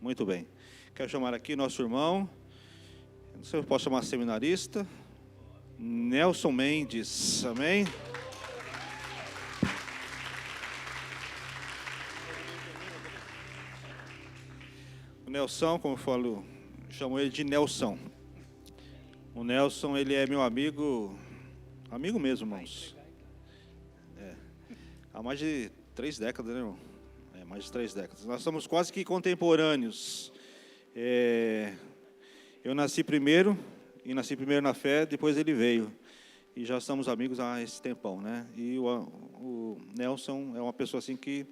Muito bem. Quero chamar aqui nosso irmão, não sei se eu posso chamar seminarista, Nelson Mendes. Amém? O Nelson, como eu falo, chamo ele de Nelson. O Nelson, ele é meu amigo mesmo, irmãos. Há mais de 3 décadas, né, irmão? Mais de 3 décadas. Nós somos quase que contemporâneos. Eu nasci primeiro na fé, depois ele veio. E já somos amigos há esse tempão, né? E o Nelson é uma pessoa assim que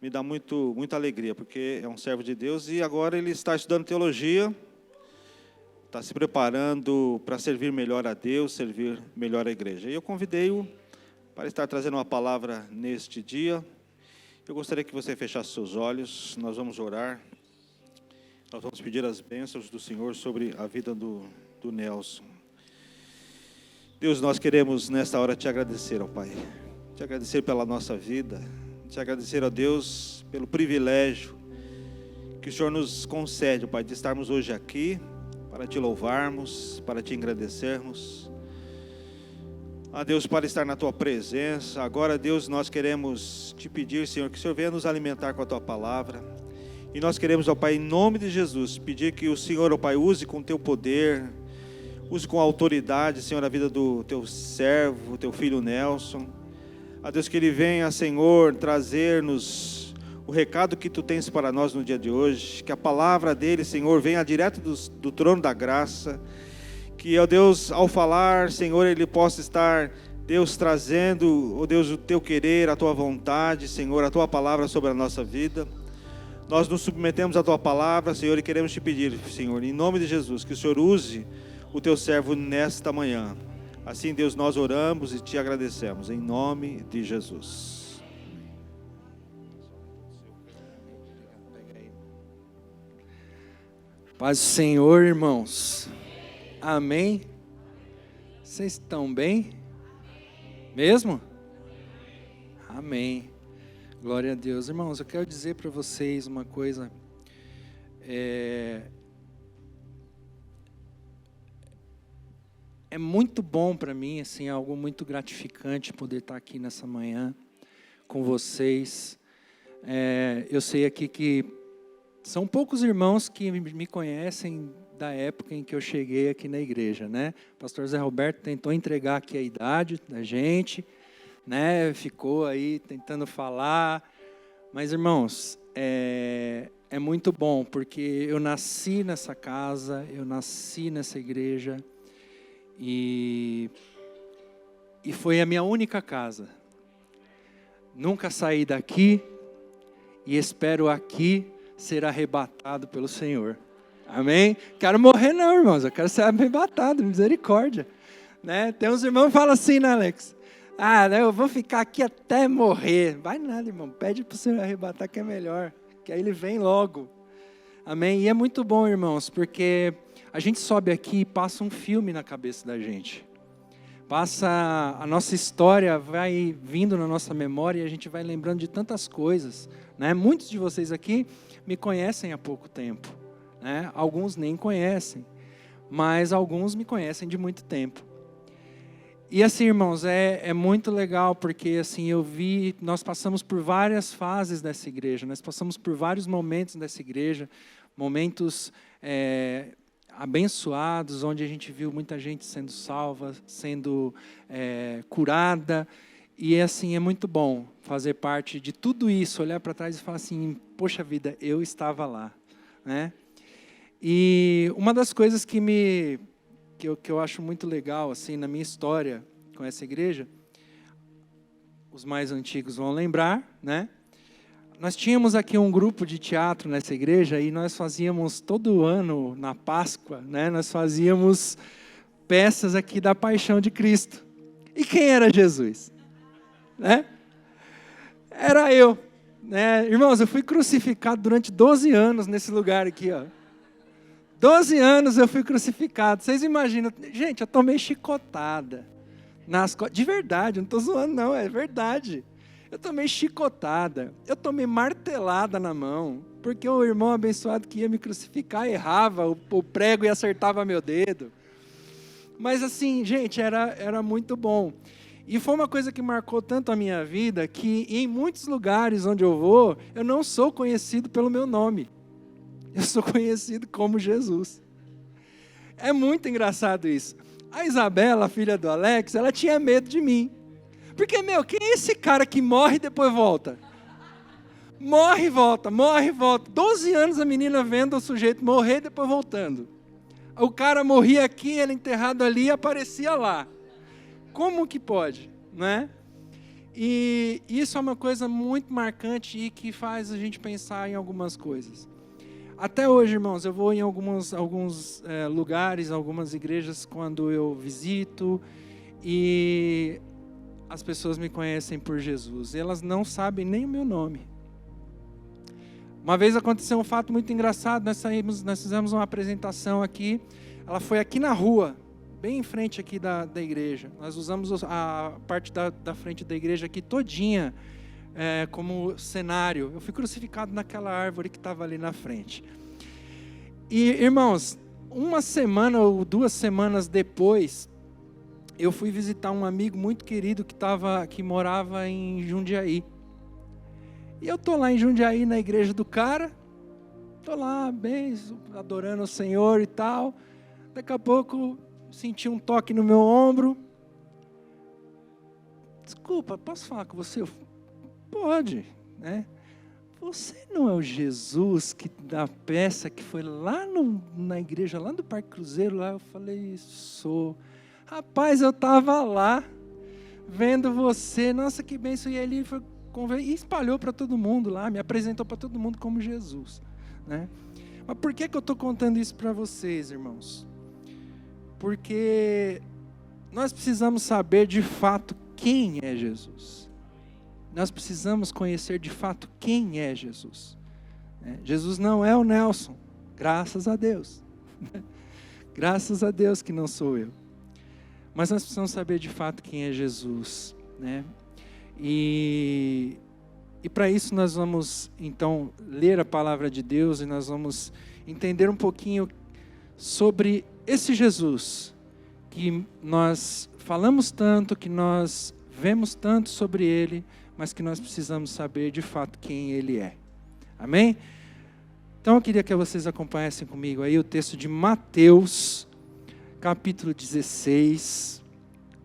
me dá muita alegria, porque é um servo de Deus e agora ele está estudando teologia, está se preparando para servir melhor a Deus, servir melhor a igreja. E eu convidei-o para estar trazendo uma palavra neste dia. Eu gostaria que você fechasse seus olhos, nós vamos orar, nós vamos pedir as bênçãos do Senhor sobre a vida do Nelson. Deus, nós queremos nesta hora te agradecer, ó Pai, te agradecer pela nossa vida, te agradecer, ó Deus, pelo privilégio que o Senhor nos concede, ó Pai, de estarmos hoje aqui para te louvarmos, para te agradecermos. Ah, Deus, para estar na Tua presença. Agora, Deus, nós queremos te pedir, Senhor, que o Senhor venha nos alimentar com a Tua palavra. E nós queremos, ó Pai, em nome de Jesus, pedir que o Senhor, ó Pai, use com o Teu poder, use com autoridade, Senhor, a vida do Teu servo, Teu filho Nelson. Ah, Deus, que ele venha, Senhor, trazer-nos o recado que Tu tens para nós no dia de hoje. Que a palavra dele, Senhor, venha direto do trono da graça. Que, ó Deus, ao falar, Senhor, ele possa estar, Deus, trazendo, ó Deus, o Teu querer, a Tua vontade, Senhor, a Tua palavra sobre a nossa vida. Nós nos submetemos à Tua palavra, Senhor, e queremos te pedir, Senhor, em nome de Jesus, que o Senhor use o Teu servo nesta manhã. Assim, Deus, nós oramos e te agradecemos, em nome de Jesus. Paz do Senhor, irmãos. Amém? Vocês estão bem? Mesmo? Amém. Glória a Deus. Irmãos, eu quero dizer para vocês uma coisa. É muito bom para mim, assim, algo muito gratificante poder estar aqui nessa manhã com vocês. Eu sei aqui que são poucos irmãos que me conhecem da época em que eu cheguei aqui na igreja, né? O pastor Zé Roberto tentou entregar aqui a idade da gente, né? Ficou aí tentando falar, mas irmãos, é muito bom, porque eu nasci nessa casa, eu nasci nessa igreja, e foi a minha única casa. Nunca saí daqui, e espero aqui ser arrebatado pelo Senhor. Amém? Quero morrer não, irmãos, eu quero ser arrebatado, misericórdia. Né? Tem uns irmãos que falam assim, né, Alex? Eu vou ficar aqui até morrer. Vai nada, irmão, pede para o Senhor arrebatar que é melhor, que aí Ele vem logo. Amém? E é muito bom, irmãos, porque a gente sobe aqui e passa um filme na cabeça da gente. Passa, a nossa história vai vindo na nossa memória e a gente vai lembrando de tantas coisas. Né? Muitos de vocês aqui me conhecem há pouco tempo. Né? Alguns nem conhecem, mas alguns me conhecem de muito tempo. E assim, irmãos, é muito legal, porque assim, nós passamos por várias fases dessa igreja, nós passamos por vários momentos dessa igreja, momentos abençoados, onde a gente viu muita gente sendo salva, sendo curada, e assim, é muito bom fazer parte de tudo isso, olhar para trás e falar assim, poxa vida, eu estava lá, né? E uma das coisas que eu acho muito legal, assim, na minha história com essa igreja, os mais antigos vão lembrar, né? Nós tínhamos aqui um grupo de teatro nessa igreja e nós fazíamos todo ano, na Páscoa, né? Nós fazíamos peças aqui da Paixão de Cristo. E quem era Jesus? Né? Era eu. Né? Irmãos, eu fui crucificado durante 12 anos nesse lugar aqui, ó. 12 anos eu fui crucificado. Vocês imaginam? Gente, eu tomei chicotada nas costas. De verdade, eu não estou zoando não, é verdade. eu tomei chicotada, eu tomei martelada na mão, porque o irmão abençoado que ia me crucificar errava, o prego e acertava meu dedo. Mas assim, gente, era muito bom. E foi uma coisa que marcou tanto a minha vida, que em muitos lugares onde eu vou, eu não sou conhecido pelo meu nome. Eu sou conhecido como Jesus. É muito engraçado isso. A Isabela, a filha do Alex, ela tinha medo de mim. Porque, quem é esse cara que morre e depois volta? Morre e volta, morre e volta. 12 anos a menina vendo o sujeito morrer e depois voltando. O cara morria aqui, ele enterrado ali e aparecia lá. Como que pode, né? E isso é uma coisa muito marcante e que faz a gente pensar em algumas coisas. Até hoje, irmãos, eu vou em alguns lugares, algumas igrejas, quando eu visito, e as pessoas me conhecem por Jesus. E elas não sabem nem o meu nome. Uma vez aconteceu um fato muito engraçado, nós fizemos uma apresentação aqui, ela foi aqui na rua, bem em frente aqui da igreja. Nós usamos a parte da frente da igreja aqui todinha, como cenário. Eu fui crucificado naquela árvore que estava ali na frente. E, irmãos, uma semana ou 2 semanas depois, eu fui visitar um amigo muito querido que morava em Jundiaí. E eu estou lá em Jundiaí, na igreja do cara, estou lá, bem, adorando o Senhor e tal. Daqui a pouco, senti um toque no meu ombro. Desculpa, posso falar com você? Pode, né? Você não é o Jesus da peça que foi lá na igreja, lá do Parque Cruzeiro? Lá eu falei, sou. Rapaz, eu estava lá, vendo você, nossa, que bênção. E ele foi e espalhou para todo mundo lá, me apresentou para todo mundo como Jesus, né? Mas por que eu estou contando isso para vocês, irmãos? Porque nós precisamos saber de fato quem é Jesus. Nós precisamos conhecer de fato quem é Jesus. Jesus não é o Nelson, graças a Deus. Graças a Deus que não sou eu. Mas nós precisamos saber de fato quem é Jesus, né? E para isso nós vamos então ler a palavra de Deus e nós vamos entender um pouquinho sobre esse Jesus que nós falamos tanto, que nós vemos tanto sobre ele, mas que nós precisamos saber de fato quem ele é. Amém? Então eu queria que vocês acompanhassem comigo aí o texto de Mateus, capítulo 16,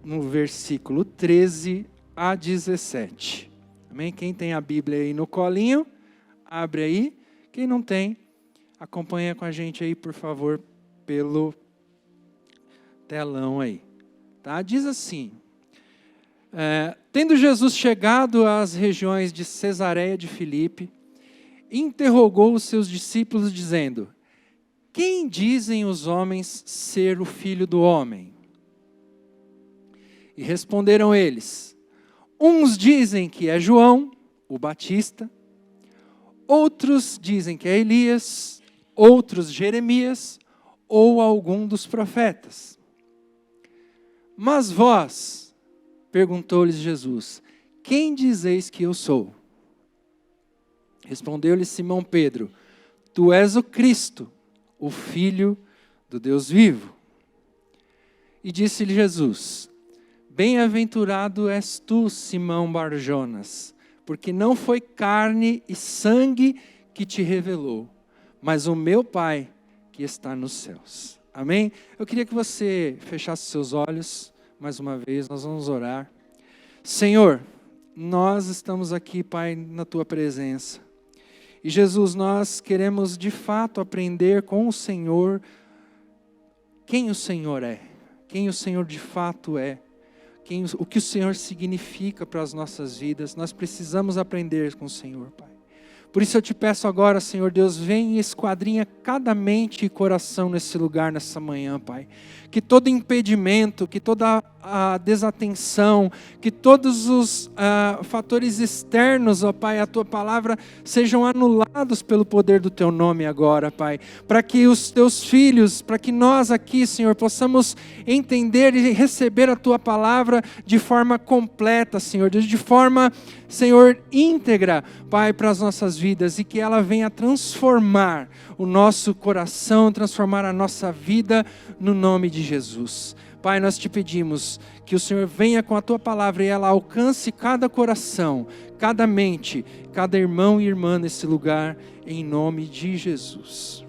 no versículo 13 a 17. Amém? Quem tem a Bíblia aí no colinho, abre aí. Quem não tem, acompanha com a gente aí, por favor, pelo telão aí. Tá? Diz assim: tendo Jesus chegado às regiões de Cesareia de Filipe, interrogou os seus discípulos, dizendo: quem dizem os homens ser o Filho do Homem? E responderam eles: uns dizem que é João, o Batista, outros dizem que é Elias, outros Jeremias ou algum dos profetas. Mas vós, perguntou-lhes Jesus, quem dizeis que eu sou? Respondeu-lhe Simão Pedro: tu és o Cristo, o Filho do Deus vivo. E disse-lhe Jesus: bem-aventurado és tu, Simão Barjonas, porque não foi carne e sangue que te revelou, mas o meu Pai que está nos céus. Amém? Eu queria que você fechasse seus olhos, mais uma vez, nós vamos orar. Senhor, nós estamos aqui, Pai, na tua presença. E Jesus, nós queremos de fato aprender com o Senhor quem o Senhor é, quem o Senhor de fato é. O que o Senhor significa para as nossas vidas, nós precisamos aprender com o Senhor, Pai. Por isso eu te peço agora, Senhor Deus, vem e esquadrinha cada mente e coração nesse lugar, nessa manhã, Pai. Que todo impedimento, que toda a desatenção, que todos os fatores externos, ó Pai, à Tua palavra, sejam anulados pelo poder do Teu nome agora, Pai. Para que os Teus filhos, para que nós aqui, Senhor, possamos entender e receber a Tua palavra de forma completa, Senhor, de forma, Senhor, íntegra, Pai, para as nossas vidas, e que ela venha transformar o nosso coração, transformar a nossa vida no nome de Jesus. Pai, nós te pedimos que o Senhor venha com a Tua palavra e ela alcance cada coração, cada mente, cada irmão e irmã nesse lugar, em nome de Jesus.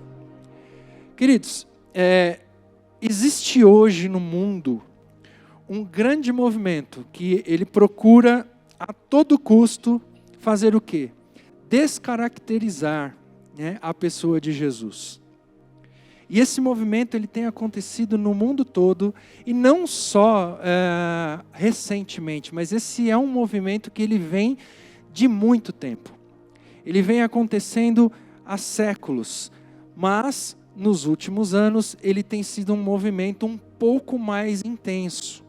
Queridos, existe hoje no mundo um grande movimento que ele procura a todo custo fazer o quê? Descaracterizar, né, a pessoa de Jesus. E esse movimento ele tem acontecido no mundo todo, e não só recentemente, mas esse é um movimento que ele vem de muito tempo. Ele vem acontecendo há séculos, mas nos últimos anos ele tem sido um movimento um pouco mais intenso.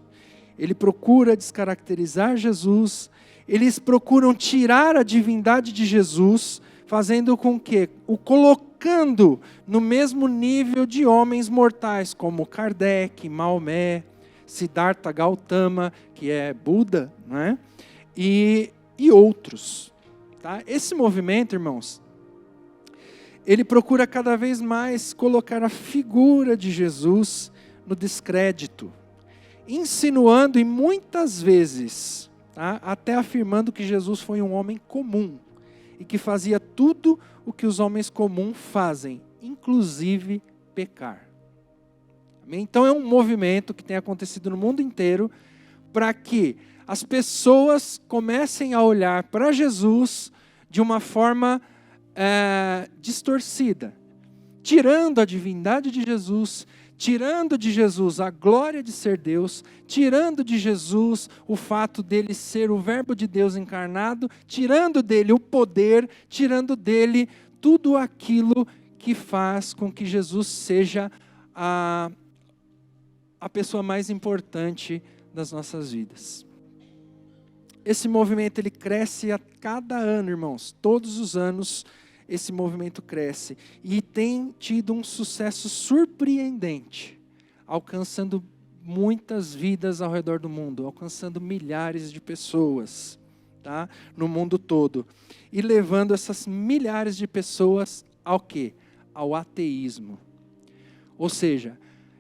Ele procura descaracterizar Jesus, eles procuram tirar a divindade de Jesus, fazendo com que o colocando no mesmo nível de homens mortais, como Kardec, Maomé, Siddhartha Gautama, que é Buda, não é? E outros. Tá? Esse movimento, irmãos, ele procura cada vez mais colocar a figura de Jesus no descrédito, insinuando e muitas vezes, tá, até afirmando que Jesus foi um homem comum, e que fazia tudo o que os homens comuns fazem, inclusive pecar. Amém? Então é um movimento que tem acontecido no mundo inteiro para que as pessoas comecem a olhar para Jesus de uma forma distorcida, tirando a divindade de Jesus, tirando de Jesus a glória de ser Deus, tirando de Jesus o fato dele ser o verbo de Deus encarnado, tirando dele o poder, tirando dele tudo aquilo que faz com que Jesus seja a pessoa mais importante das nossas vidas. Esse movimento ele cresce a cada ano, irmãos, todos os anos. Esse movimento cresce e tem tido um sucesso surpreendente, alcançando muitas vidas ao redor do mundo, alcançando milhares de pessoas, tá? No mundo todo, e levando essas milhares de pessoas ao quê? Ao ateísmo. Ou seja,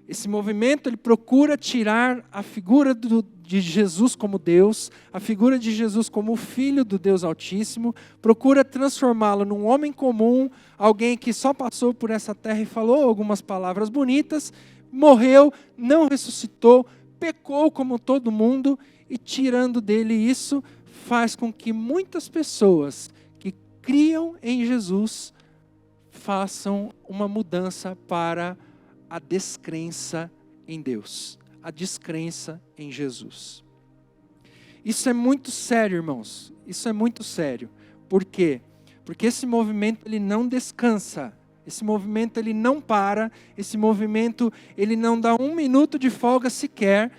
esse movimento ele procura tirar a figura de Jesus como Deus, a figura de Jesus como o Filho do Deus Altíssimo, procura transformá-lo num homem comum, alguém que só passou por essa terra e falou algumas palavras bonitas, morreu, não ressuscitou, pecou como todo mundo, e tirando dele isso, faz com que muitas pessoas que criam em Jesus façam uma mudança para a descrença em Deus, a descrença em Jesus. Isso é muito sério, irmãos. Isso é muito sério. Por quê? Porque esse movimento ele não descansa. Esse movimento ele não para. Esse movimento ele não dá um minuto de folga sequer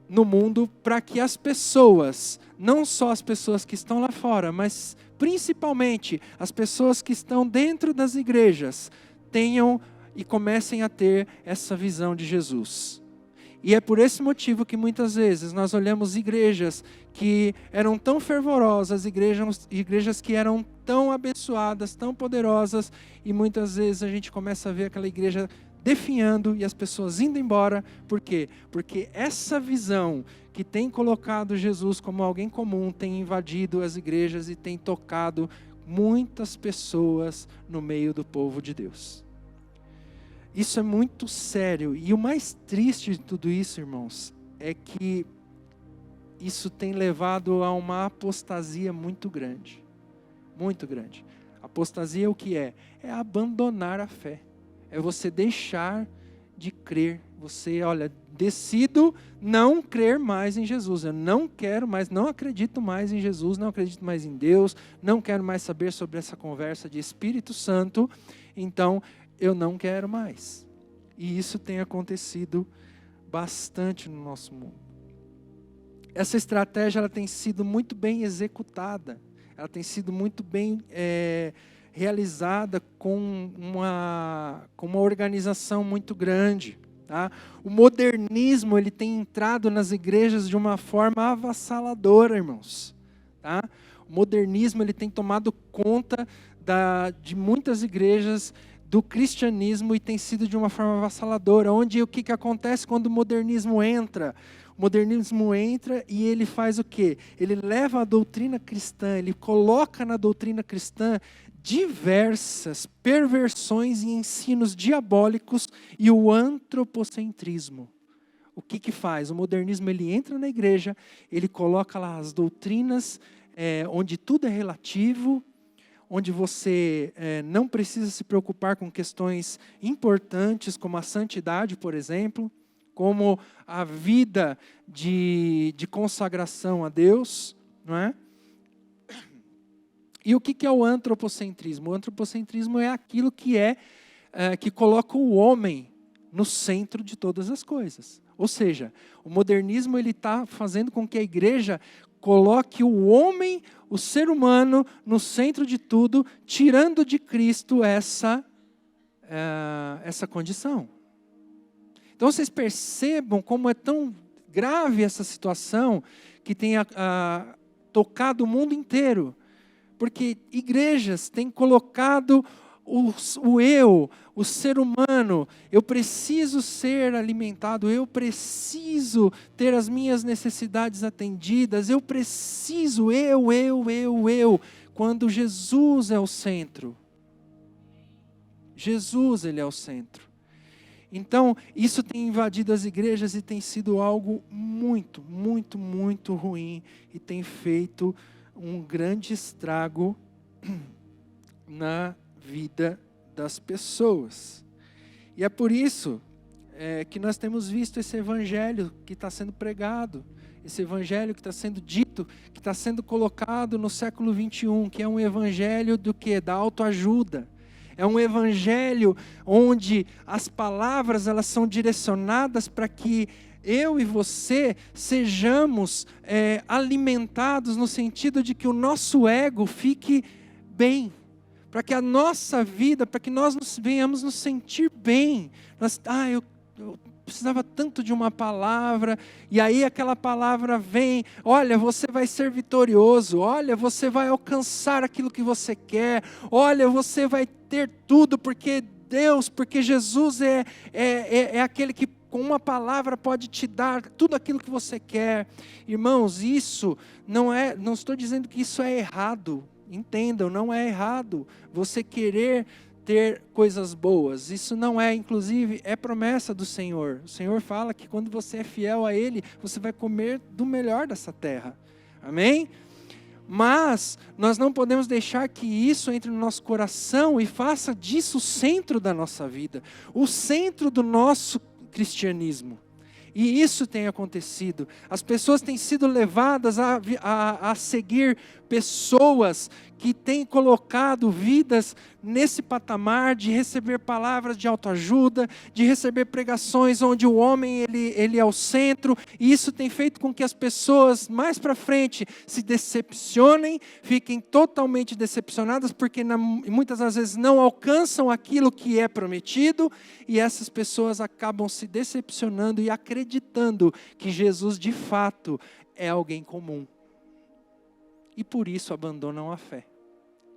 no mundo para que as pessoas, não só as pessoas que estão lá fora, mas principalmente as pessoas que estão dentro das igrejas, tenham e comecem a ter essa visão de Jesus. E é por esse motivo que muitas vezes nós olhamos igrejas que eram tão fervorosas, igrejas que eram tão abençoadas, tão poderosas, e muitas vezes a gente começa a ver aquela igreja definhando e as pessoas indo embora. Por quê? Porque essa visão que tem colocado Jesus como alguém comum tem invadido as igrejas e tem tocado muitas pessoas no meio do povo de Deus. Isso é muito sério. E o mais triste de tudo isso, irmãos, é que isso tem levado a uma apostasia muito grande. Muito grande. Apostasia o que é? É abandonar a fé. É você deixar de crer. Você, olha, decido não crer mais em Jesus. Eu não quero mais, não acredito mais em Jesus, não acredito mais em Deus, não quero mais saber sobre essa conversa de Espírito Santo, então eu não quero mais. E isso tem acontecido bastante no nosso mundo. Essa estratégia ela tem sido muito bem executada, ela tem sido muito bem realizada com uma organização muito grande. Tá? O modernismo ele tem entrado nas igrejas de uma forma avassaladora, irmãos. Tá? O modernismo ele tem tomado conta de muitas igrejas do cristianismo e tem sido de uma forma avassaladora. Onde o que acontece quando o modernismo entra? O modernismo entra e ele faz o quê? Ele leva a doutrina cristã, ele coloca na doutrina cristã diversas perversões e ensinos diabólicos e o antropocentrismo. O que faz? O modernismo ele entra na igreja, ele coloca lá as doutrinas onde tudo é relativo, onde você não precisa se preocupar com questões importantes como a santidade, por exemplo, como a vida de consagração a Deus, não é? E o que é o antropocentrismo? O antropocentrismo é aquilo que coloca o homem no centro de todas as coisas. Ou seja, o modernismo ele está fazendo com que a igreja coloque o homem, o ser humano, no centro de tudo, tirando de Cristo essa condição. Então vocês percebam como é tão grave essa situação que tem tocado o mundo inteiro. Porque igrejas têm colocado o eu, o ser humano, eu preciso ser alimentado, eu preciso ter as minhas necessidades atendidas, eu preciso, quando Jesus é o centro. Jesus, ele é o centro. Então, isso tem invadido as igrejas e tem sido algo muito, muito, muito ruim e tem feito um grande estrago na vida das pessoas. E é por isso que nós temos visto esse evangelho que está sendo pregado, esse evangelho que está sendo dito, que está sendo colocado no século 21, que é um evangelho do quê? Da autoajuda. É um evangelho onde as palavras elas são direcionadas para que eu e você sejamos alimentados no sentido de que o nosso ego fique bem, para que a nossa vida, para que nós venhamos nos sentir bem. Eu precisava tanto de uma palavra, e aí aquela palavra vem, olha, você vai ser vitorioso, olha, você vai alcançar aquilo que você quer, olha, você vai ter tudo, porque Deus, porque Jesus é aquele que com uma palavra pode te dar tudo aquilo que você quer. Irmãos, isso não estou dizendo que isso é errado, entendam, não é errado você querer ter coisas boas, isso não é, inclusive, é promessa do Senhor. O Senhor fala que quando você é fiel a Ele, você vai comer do melhor dessa terra, amém? Mas nós não podemos deixar que isso entre no nosso coração e faça disso o centro da nossa vida, o centro do nosso cristianismo. E isso tem acontecido. As pessoas têm sido levadas a seguir pessoas que têm colocado vidas nesse patamar de receber palavras de autoajuda, de receber pregações onde o homem ele é o centro, e isso tem feito com que as pessoas mais para frente se decepcionem, fiquem totalmente decepcionadas, porque muitas das vezes não alcançam aquilo que é prometido, e essas pessoas acabam se decepcionando e acreditando que Jesus de fato é alguém comum. E por isso abandonam a fé.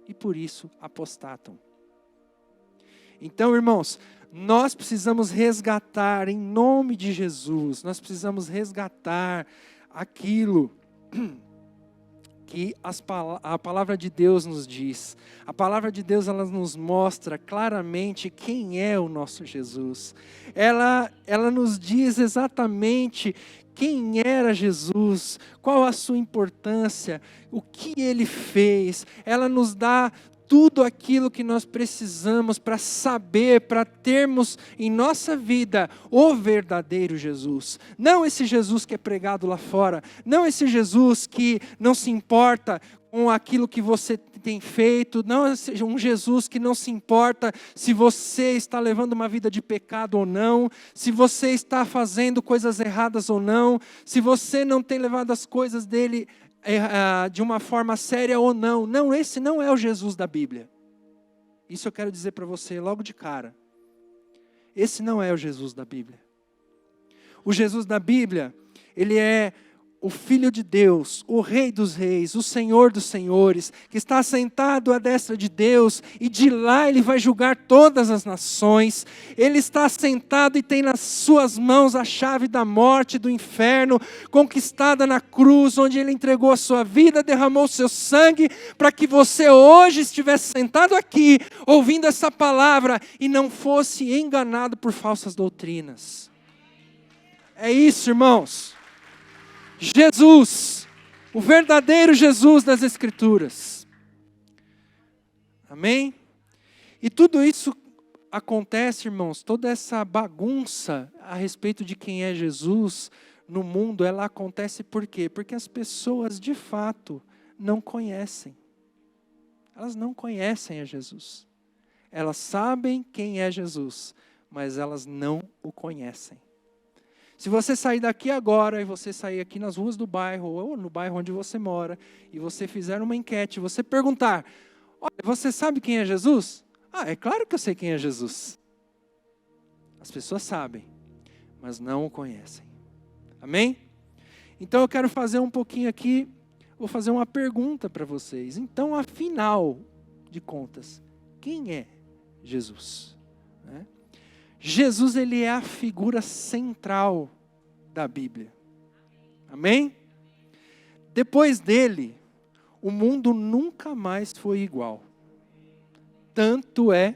E por isso apostatam. Então, irmãos, nós precisamos resgatar, em nome de Jesus, nós precisamos resgatar aquilo que a palavra de Deus nos diz. A palavra de Deus ela nos mostra claramente quem é o nosso Jesus. Ela nos diz exatamente quem era Jesus, qual a sua importância, o que ele fez. Ela nos dá tudo aquilo que nós precisamos para saber, para termos em nossa vida o verdadeiro Jesus. Não esse Jesus que é pregado lá fora, não esse Jesus que não se importa com aquilo que você tem feito, não um Jesus que não se importa se você está levando uma vida de pecado ou não, se você está fazendo coisas erradas ou não, se você não tem levado as coisas dele de uma forma séria ou não. Não, esse não é o Jesus da Bíblia. Isso eu quero dizer para você logo de cara. Esse não é o Jesus da Bíblia. O Jesus da Bíblia, ele é o Filho de Deus, o Rei dos Reis, o Senhor dos Senhores, que está sentado à destra de Deus, e de lá Ele vai julgar todas as nações. Ele está sentado e tem nas suas mãos a chave da morte e do inferno, conquistada na cruz, onde Ele entregou a sua vida, derramou o seu sangue, para que você hoje estivesse sentado aqui, ouvindo essa palavra, e não fosse enganado por falsas doutrinas. É isso, irmãos. Jesus, o verdadeiro Jesus das Escrituras. Amém? E tudo isso acontece, irmãos, toda essa bagunça a respeito de quem é Jesus no mundo, ela acontece por quê? Porque as pessoas, de fato, não conhecem. Elas não conhecem a Jesus. Elas sabem quem é Jesus, mas elas não o conhecem. Se você sair daqui agora e você sair aqui nas ruas do bairro ou no bairro onde você mora e você fizer uma enquete, você perguntar, olha, você sabe quem é Jesus? Ah, é claro que eu sei quem é Jesus. As pessoas sabem, mas não o conhecem. Amém? Então eu quero fazer um pouquinho aqui, vou fazer uma pergunta para vocês. Então, afinal de contas, quem é Jesus? Jesus, ele é a figura central da Bíblia. Amém? Depois dele, o mundo nunca mais foi igual. Tanto é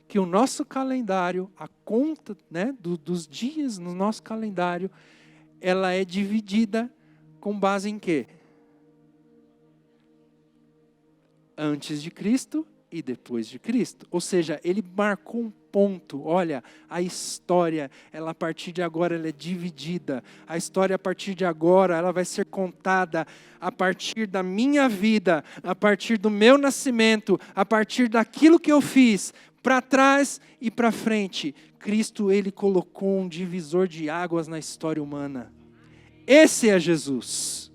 que o nosso calendário, a conta, dos dias no nosso calendário, ela é dividida com base em quê? Antes de Cristo e depois de Cristo. Ou seja, ele marcou um ponto. Olha, a história, ela a partir de agora ela é dividida. A história a partir de agora, ela vai ser contada a partir da minha vida, a partir do meu nascimento, a partir daquilo que eu fiz, para trás e para frente. Cristo, ele colocou um divisor de águas na história humana. Esse é Jesus.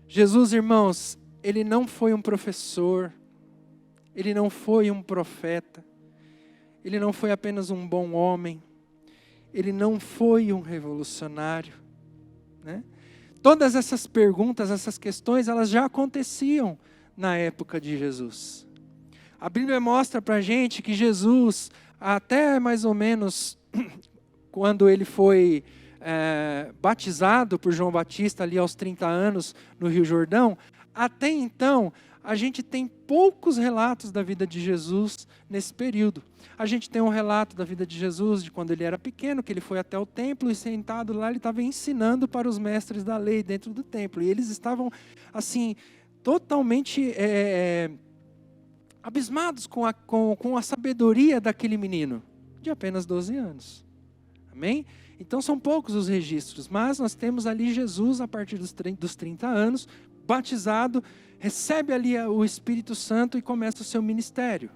Jesus, irmãos, ele não foi um professor, ele não foi um profeta, ele não foi apenas um bom homem, ele não foi um revolucionário, Todas essas perguntas, essas questões, elas já aconteciam na época de Jesus. A Bíblia mostra para a gente que Jesus, até mais ou menos quando ele foi batizado por João Batista ali aos 30 anos no Rio Jordão, até então, a gente tem poucos relatos da vida de Jesus nesse período. A gente tem um relato da vida de Jesus, de quando ele era pequeno, que ele foi até o templo e sentado lá, ele estava ensinando para os mestres da lei dentro do templo. E eles estavam, assim, totalmente abismados com a sabedoria daquele menino, de apenas 12 anos. Amém? Então são poucos os registros, mas nós temos ali Jesus a partir dos 30 anos, batizado, recebe ali o Espírito Santo e começa o seu ministério.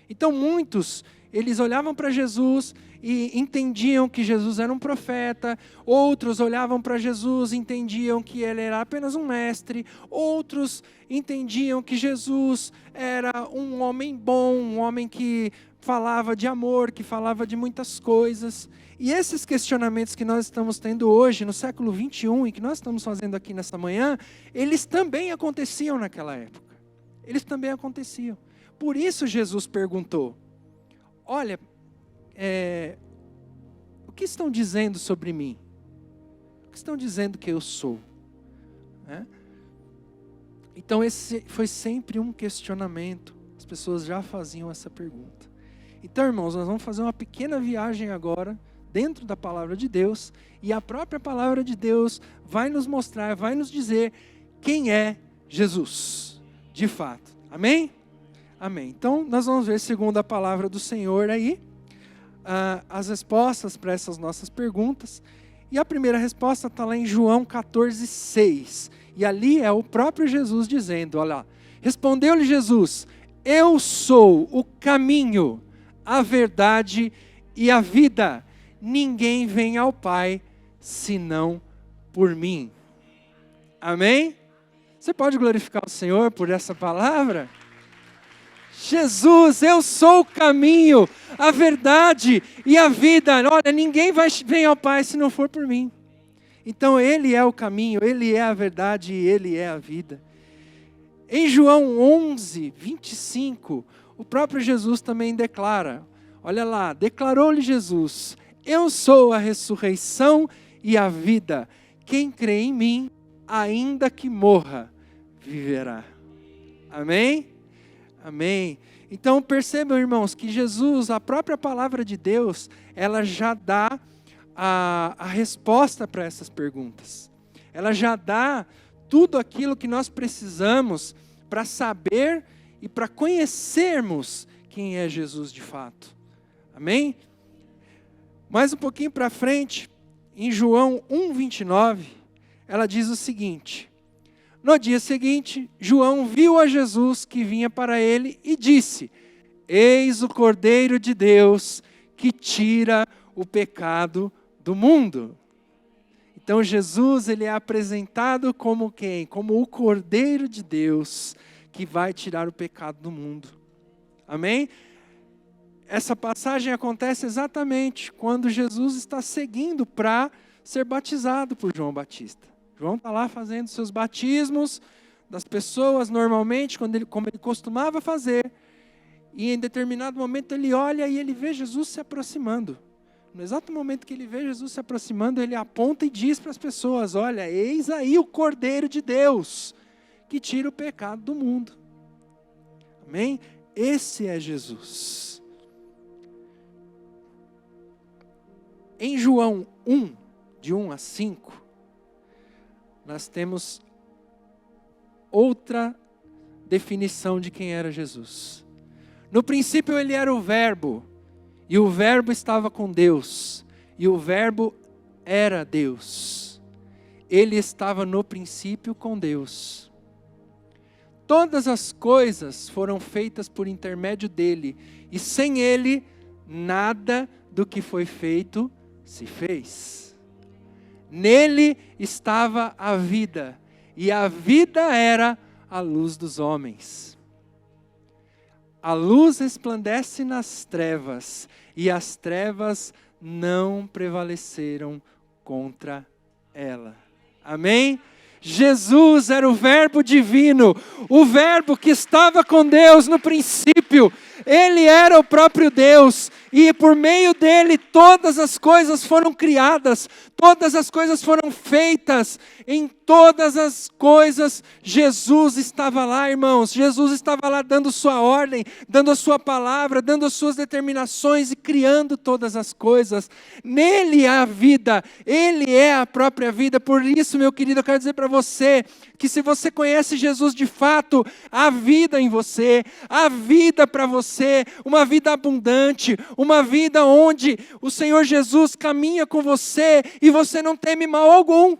Então muitos, eles olhavam para Jesus e entendiam que Jesus era um profeta, outros olhavam para Jesus e entendiam que ele era apenas um mestre, outros entendiam que Jesus era um homem bom, um homem que falava de amor, que falava de muitas coisas. E esses questionamentos que nós estamos tendo hoje, no século 21, e que nós estamos fazendo aqui nessa manhã, eles também aconteciam naquela época. Eles também aconteciam. Por isso Jesus perguntou, olha, o que estão dizendo sobre mim? O que estão dizendo que eu sou? Então esse foi sempre um questionamento. As pessoas já faziam essa pergunta. Então, irmãos, nós vamos fazer uma pequena viagem agora, dentro da palavra de Deus, e a própria palavra de Deus vai nos mostrar, vai nos dizer quem é Jesus. de fato. Amém? Amém. Então, nós vamos ver, segundo a palavra do Senhor aí, as respostas para essas nossas perguntas. E a primeira resposta está lá em João 14:6. E ali é o próprio Jesus dizendo, olha lá. Respondeu-lhe Jesus, eu sou o caminho, a verdade e a vida. Ninguém vem ao Pai, senão por mim. Amém? Você pode glorificar o Senhor por essa palavra? Jesus, eu sou o caminho, a verdade e a vida. Olha, ninguém vem ao Pai se não for por mim. Então Ele é o caminho, Ele é a verdade e Ele é a vida. Em João 11:25, o próprio Jesus também declara, olha lá, declarou-lhe Jesus, eu sou a ressurreição e a vida. Quem crê em mim, ainda que morra, viverá. Amém? Amém. Então percebam, irmãos, que Jesus, a própria palavra de Deus, ela já dá a resposta para essas perguntas. Ela já dá tudo aquilo que nós precisamos para saber e para conhecermos quem é Jesus de fato. Amém? Mais um pouquinho para frente, em João 1:29, ela diz o seguinte: no dia seguinte, João viu a Jesus que vinha para ele e disse, eis o Cordeiro de Deus que tira o pecado do mundo. Então Jesus, ele é apresentado como quem? Como o Cordeiro de Deus que vai tirar o pecado do mundo. Amém? Essa passagem acontece exatamente quando Jesus está seguindo para ser batizado por João Batista. João está lá fazendo seus batismos das pessoas normalmente, como ele costumava fazer. E em determinado momento ele olha e ele vê Jesus se aproximando. No exato momento que ele vê Jesus se aproximando, ele aponta e diz para as pessoas, olha, eis aí o Cordeiro de Deus, que tira o pecado do mundo. Amém? Esse é Jesus. Em João 1, de 1-5, nós temos outra definição de quem era Jesus. No princípio ele era o Verbo, e o Verbo estava com Deus, e o Verbo era Deus. Ele estava no princípio com Deus. Todas as coisas foram feitas por intermédio dele, e sem ele, nada do que foi feito se fez. Nele estava a vida, e a vida era a luz dos homens. A luz resplandece nas trevas, e as trevas não prevaleceram contra ela. Amém? Jesus era o Verbo divino, o Verbo que estava com Deus no princípio. Ele era o próprio Deus, e por meio dele todas as coisas foram criadas, todas as coisas foram feitas. Em todas as coisas Jesus estava lá, irmãos. Jesus estava lá dando sua ordem, dando a sua palavra, dando as suas determinações e criando todas as coisas. Nele há a vida, ele é a própria vida. Por isso, meu querido, eu quero dizer para você que se você conhece Jesus de fato, há vida em você, há vida para você, uma vida abundante, uma vida onde o Senhor Jesus caminha com você e você não teme mal algum.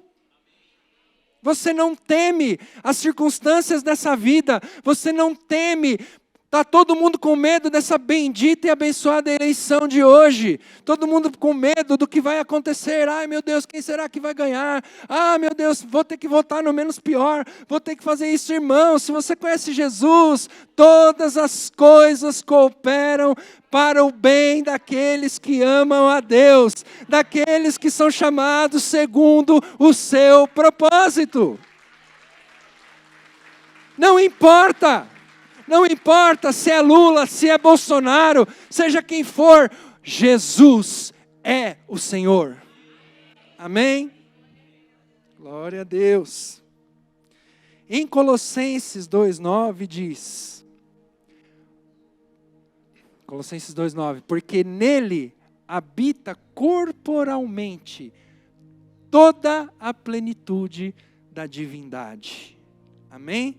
Você não teme as circunstâncias dessa vida, você não teme. Está todo mundo com medo dessa bendita e abençoada eleição de hoje. Todo mundo com medo do que vai acontecer. Ai, meu Deus, quem será que vai ganhar? Ah, meu Deus, vou ter que votar no menos pior. Vou ter que fazer isso, irmão. Se você conhece Jesus, todas as coisas cooperam para o bem daqueles que amam a Deus, daqueles que são chamados segundo o seu propósito. Não importa. Não importa se é Lula, se é Bolsonaro, seja quem for, Jesus é o Senhor. Amém? Glória a Deus. Em Colossenses 2:9 diz, Colossenses 2:9, porque nele habita corporalmente toda a plenitude da divindade. Amém?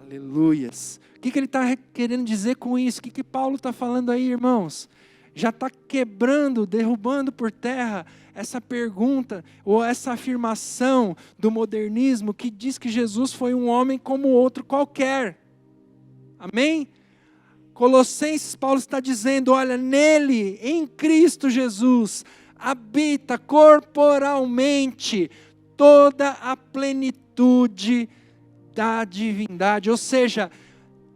Aleluias. O que ele está querendo dizer com isso? O que Paulo está falando aí, irmãos? Já está quebrando, derrubando por terra essa pergunta ou essa afirmação do modernismo que diz que Jesus foi um homem como outro qualquer. Amém? Colossenses, Paulo está dizendo, olha, nele, em Cristo Jesus, habita corporalmente toda a plenitude da divindade. Ou seja,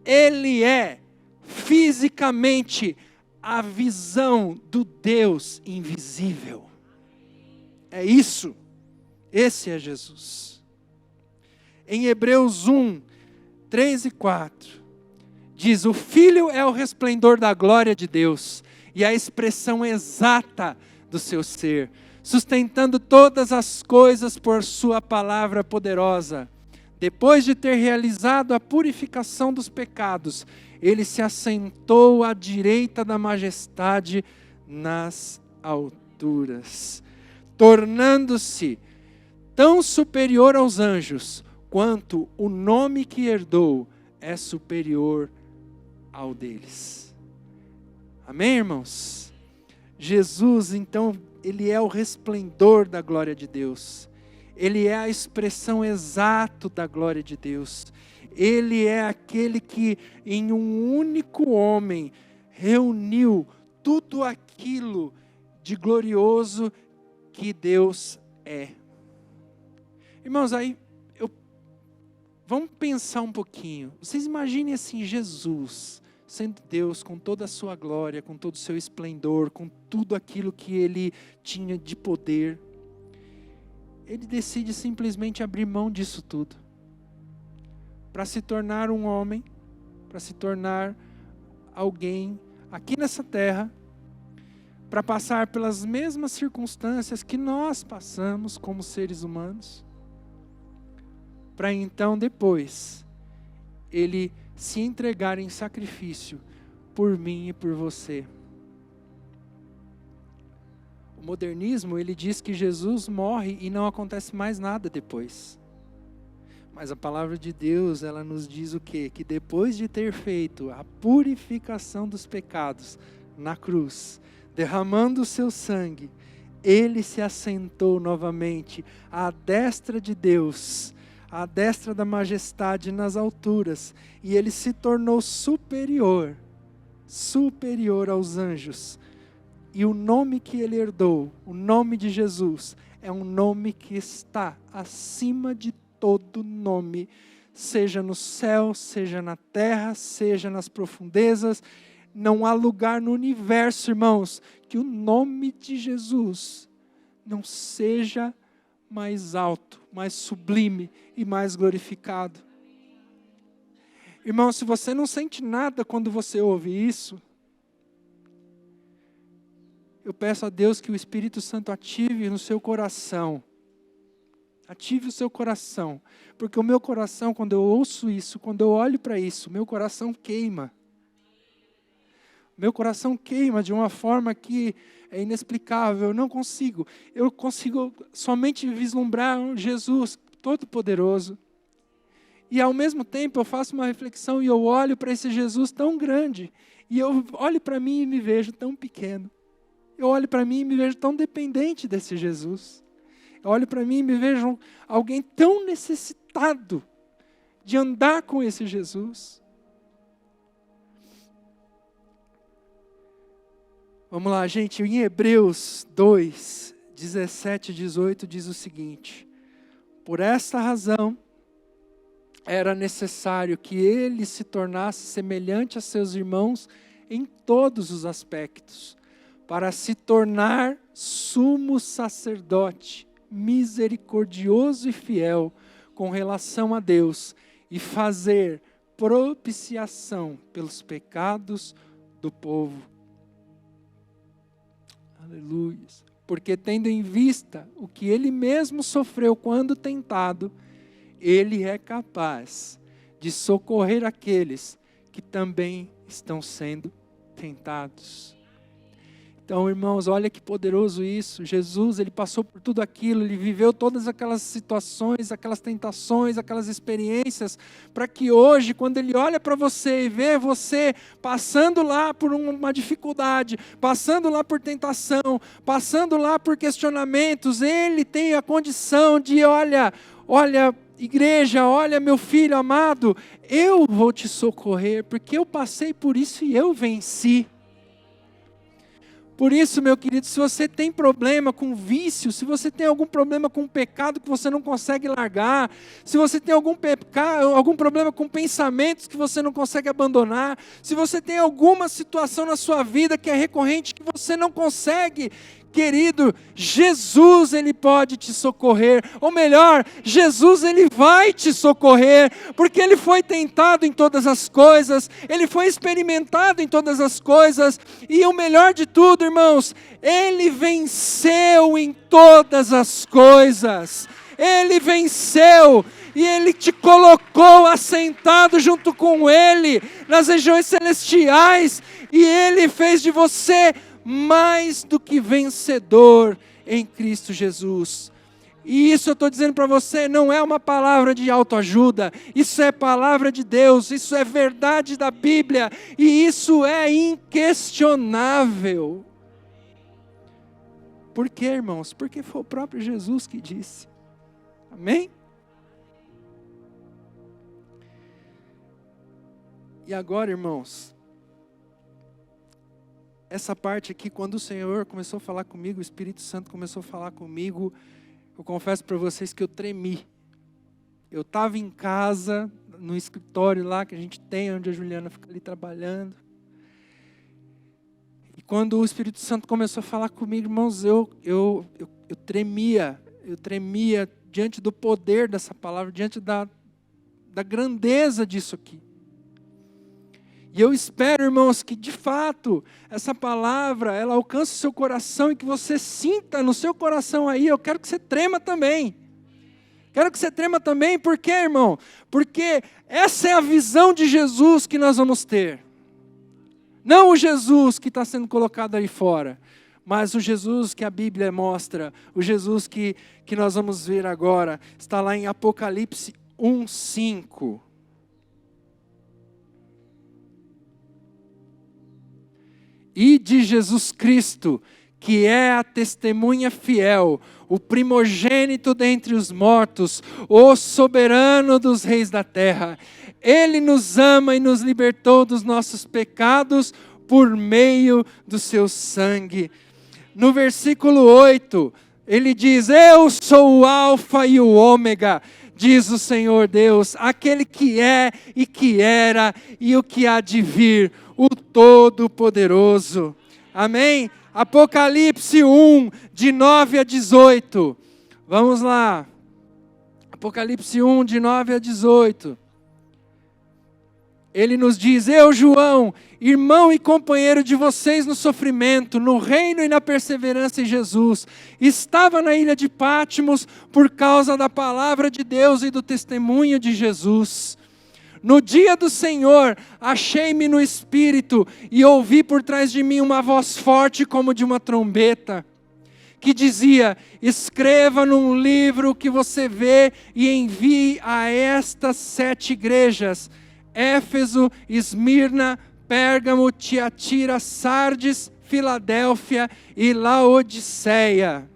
ele é fisicamente a visão do Deus invisível. É isso. Esse é Jesus. Em Hebreus 1, 3 e 4, diz, o Filho é o resplendor da glória de Deus e a expressão exata do seu ser, sustentando todas as coisas por sua palavra poderosa. Depois de ter realizado a purificação dos pecados, ele se assentou à direita da majestade nas alturas, tornando-se tão superior aos anjos, quanto o nome que herdou é superior ao deles. Amém, irmãos? Jesus, então, ele é o resplendor da glória de Deus. Ele é a expressão exata da glória de Deus. Ele é aquele que em um único homem reuniu tudo aquilo de glorioso que Deus é. Irmãos, aí vamos pensar um pouquinho. Vocês imaginem assim, Jesus, sendo Deus com toda a sua glória, com todo o seu esplendor, com tudo aquilo que ele tinha de poder. Ele decide simplesmente abrir mão disso tudo, para se tornar um homem, para se tornar alguém aqui nessa terra, para passar pelas mesmas circunstâncias que nós passamos como seres humanos, para então depois, ele se entregar em sacrifício por mim e por você. O modernismo, ele diz que Jesus morre e não acontece mais nada depois. Mas a palavra de Deus, ela nos diz o quê? Que depois de ter feito a purificação dos pecados na cruz, derramando o seu sangue, ele se assentou novamente à destra de Deus, à destra da majestade nas alturas, e ele se tornou superior aos anjos. E o nome que ele herdou, o nome de Jesus, é um nome que está acima de todo nome, seja no céu, seja na terra, seja nas profundezas. Não há lugar no universo, irmãos, que o nome de Jesus não seja mais alto, mais sublime e mais glorificado. Irmão, se você não sente nada quando você ouve isso, eu peço a Deus que o Espírito Santo ative no seu coração. Ative o seu coração. Porque o meu coração, quando eu ouço isso, quando eu olho para isso, meu coração queima. Meu coração queima de uma forma que é inexplicável. Eu não consigo. Eu consigo somente vislumbrar um Jesus Todo-Poderoso. E ao mesmo tempo eu faço uma reflexão e eu olho para esse Jesus tão grande. E eu olho para mim e me vejo tão pequeno. Eu olho para mim e me vejo tão dependente desse Jesus. Eu olho para mim e me vejo alguém tão necessitado de andar com esse Jesus. Vamos lá, gente. Em Hebreus 2, 17 e 18 diz o seguinte: por esta razão, era necessário que ele se tornasse semelhante a seus irmãos em todos os aspectos, para se tornar sumo sacerdote, misericordioso e fiel com relação a Deus, e fazer propiciação pelos pecados do povo. Aleluia. Porque tendo em vista o que ele mesmo sofreu quando tentado, ele é capaz de socorrer aqueles que também estão sendo tentados. Então, irmãos, olha que poderoso isso. Jesus, ele passou por tudo aquilo, ele viveu todas aquelas situações, aquelas tentações, aquelas experiências, para que hoje, quando ele olha para você e vê você passando lá por uma dificuldade, passando lá por tentação, passando lá por questionamentos, ele tem a condição de, olha, igreja, olha meu filho amado, eu vou te socorrer, porque eu passei por isso e eu venci. Por isso, meu querido, se você tem problema com vício, se você tem algum problema com pecado que você não consegue largar, se você tem algum problema com pensamentos que você não consegue abandonar, se você tem alguma situação na sua vida que é recorrente, que você não consegue, querido, Jesus, ele pode te socorrer, ou melhor, Jesus, ele vai te socorrer, porque ele foi tentado em todas as coisas, ele foi experimentado em todas as coisas, e o melhor de tudo, irmãos, ele venceu em todas as coisas, ele venceu, e ele te colocou assentado junto com ele, nas regiões celestiais, e ele fez de você mais do que vencedor em Cristo Jesus. E isso eu estou dizendo para você, não é uma palavra de autoajuda, isso é palavra de Deus, isso é verdade da Bíblia, e isso é inquestionável. Por quê, irmãos? Porque foi o próprio Jesus que disse. Amém? E agora, irmãos, essa parte aqui, quando o Senhor começou a falar comigo, o Espírito Santo começou a falar comigo, eu confesso para vocês que eu tremi. Eu estava em casa, no escritório lá que a gente tem, onde a Juliana fica ali trabalhando. E quando o Espírito Santo começou a falar comigo, irmãos, eu tremia diante do poder dessa palavra, diante da grandeza disso aqui. E eu espero, irmãos, que de fato essa palavra, ela alcance o seu coração e que você sinta no seu coração aí, eu quero que você trema também. Quero que você trema também, por quê, irmão? Porque essa é a visão de Jesus que nós vamos ter. Não o Jesus que está sendo colocado aí fora, mas o Jesus que a Bíblia mostra, o Jesus que nós vamos ver agora, está lá em Apocalipse 1:5. E de Jesus Cristo, que é a testemunha fiel, o primogênito dentre os mortos, o soberano dos reis da terra. Ele nos ama e nos libertou dos nossos pecados por meio do seu sangue. No versículo 8, ele diz: eu sou o Alfa e o Ômega, diz o Senhor Deus, aquele que é e que era e o que há de vir, o Todo-Poderoso. Amém? Apocalipse 1, de 9 a 18. Vamos lá. Apocalipse 1, de 9 a 18. Ele nos diz: eu, João, irmão e companheiro de vocês no sofrimento, no reino e na perseverança em Jesus, estava na ilha de Patmos por causa da palavra de Deus e do testemunho de Jesus. No dia do Senhor, achei-me no Espírito e ouvi por trás de mim uma voz forte como de uma trombeta, que dizia: escreva num livro o que você vê e envie a estas 7 igrejas: Éfeso, Esmirna, Pérgamo, Tiatira, Sardes, Filadélfia e Laodiceia.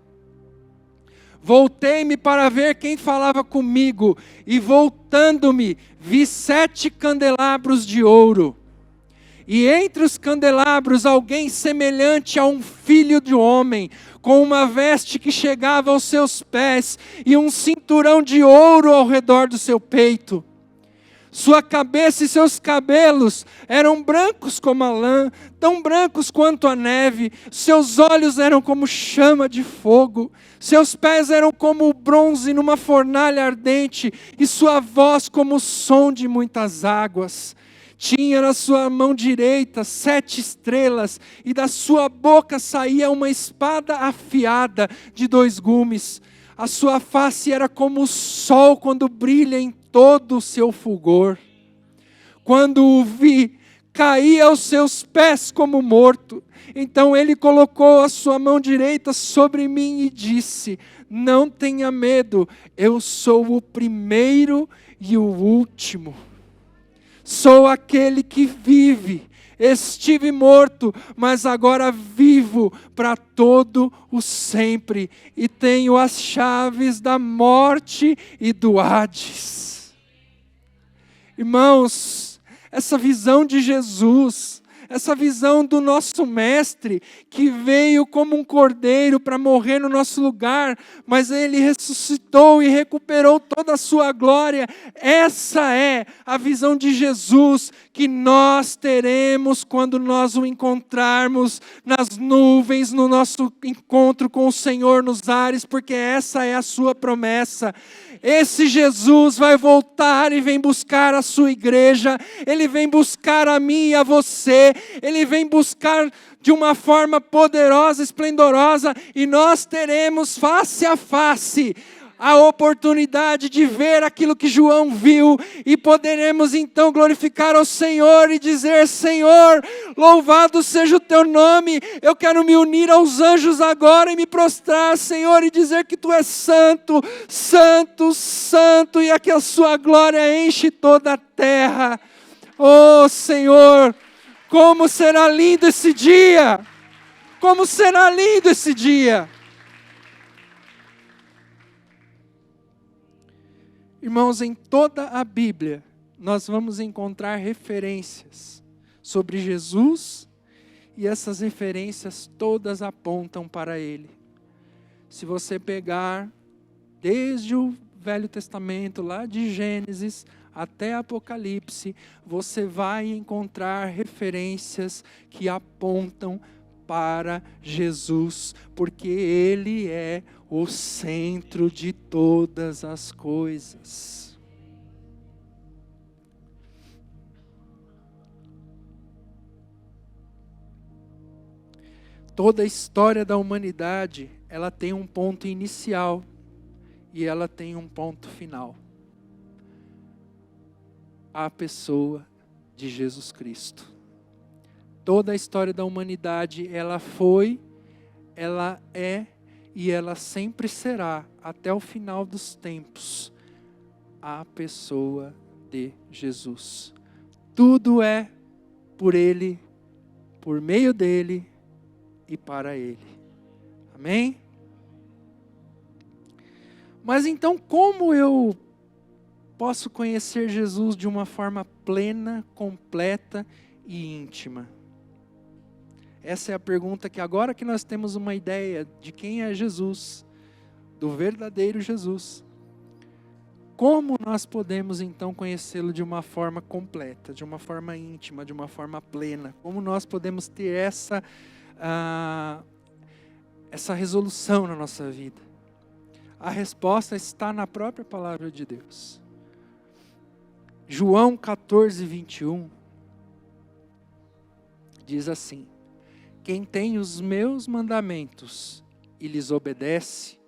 Voltei-me para ver quem falava comigo, e voltando-me, vi 7 candelabros de ouro. E entre os candelabros alguém semelhante a um filho de homem, com uma veste que chegava aos seus pés, e um cinturão de ouro ao redor do seu peito. Sua cabeça e seus cabelos eram brancos como a lã, tão brancos quanto a neve. Seus olhos eram como chama de fogo. Seus pés eram como o bronze numa fornalha ardente, e sua voz como o som de muitas águas. Tinha na sua mão direita 7 estrelas, e da sua boca saía uma espada afiada de 2 gumes. A sua face era como o sol quando brilha em todo o seu fulgor. Quando o vi, caí aos seus pés como morto. Então ele colocou a sua mão direita sobre mim e disse: não tenha medo, eu sou o primeiro e o último. Sou aquele que vive. Estive morto, mas agora vivo para todo o sempre. E tenho as chaves da morte e do Hades. Irmãos, essa visão de Jesus, essa visão do nosso mestre, que veio como um cordeiro para morrer no nosso lugar, mas ele ressuscitou e recuperou toda a sua glória. Essa é a visão de Jesus que nós teremos quando nós o encontrarmos nas nuvens, no nosso encontro com o Senhor nos ares, porque essa é a sua promessa. Esse Jesus vai voltar e vem buscar a sua igreja, ele vem buscar a mim e a você, ele vem buscar de uma forma poderosa, esplendorosa, e nós teremos face a face a oportunidade de ver aquilo que João viu, e poderemos então glorificar ao Senhor e dizer: Senhor, louvado seja o teu nome. Eu quero me unir aos anjos agora e me prostrar, Senhor, e dizer que tu és santo, santo, santo, e que a sua glória enche toda a terra. Oh Senhor, como será lindo esse dia! Como será lindo esse dia! Irmãos, em toda a Bíblia, nós vamos encontrar referências sobre Jesus, e essas referências todas apontam para Ele. Se você pegar desde o Velho Testamento, lá de Gênesis até Apocalipse, você vai encontrar referências que apontam para Jesus, porque Ele é o centro de todas as coisas. Toda a história da humanidade, ela tem um ponto inicial e ela tem um ponto final. A pessoa de Jesus Cristo. Toda a história da humanidade, ela foi, ela é e ela sempre será, até o final dos tempos, a pessoa de Jesus. Tudo é por Ele, por meio dEle e para Ele. Amém? Mas então, como eu posso conhecer Jesus de uma forma plena, completa e íntima? Essa é a pergunta que agora que nós temos uma ideia de quem é Jesus, do verdadeiro Jesus, como nós podemos então conhecê-lo de uma forma completa, de uma forma íntima, de uma forma plena? Como nós podemos ter essa resolução na nossa vida? A resposta está na própria palavra de Deus. João 14, 21 diz assim: quem tem os meus mandamentos e lhes obedece,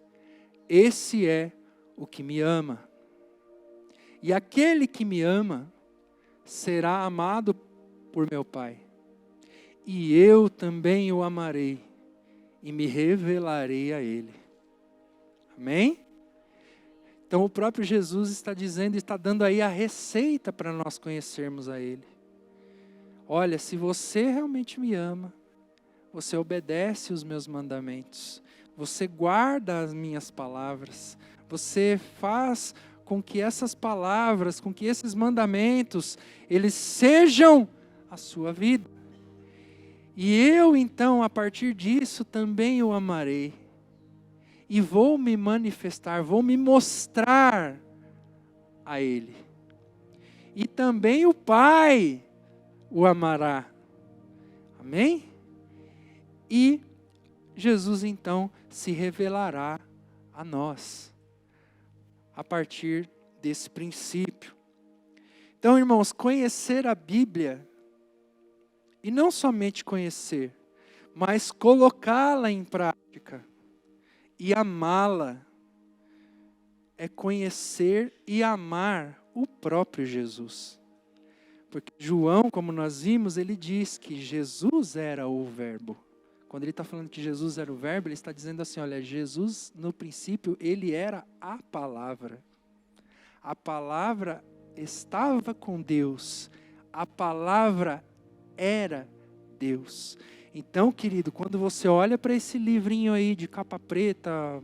esse é o que me ama. E aquele que me ama será amado por meu Pai. E eu também o amarei e me revelarei a ele. Amém? Então o próprio Jesus está dizendo, está dando aí a receita para nós conhecermos a Ele. Olha, se você realmente me ama, você obedece os meus mandamentos, você guarda as minhas palavras, você faz com que essas palavras, com que esses mandamentos, eles sejam a sua vida. E eu então, a partir disso, também o amarei. E vou me manifestar, vou me mostrar a Ele. E também o Pai o amará. Amém? E Jesus então se revelará a nós, a partir desse princípio. Então, irmãos, conhecer a Bíblia, e não somente conhecer, mas colocá-la em prática, e amá-la, é conhecer e amar o próprio Jesus. Porque João, como nós vimos, ele diz que Jesus era o verbo. Quando ele está falando que Jesus era o verbo, ele está dizendo assim, olha, Jesus, no princípio, ele era a palavra. A palavra estava com Deus. A palavra era Deus. Então, querido, quando você olha para esse livrinho aí de capa preta,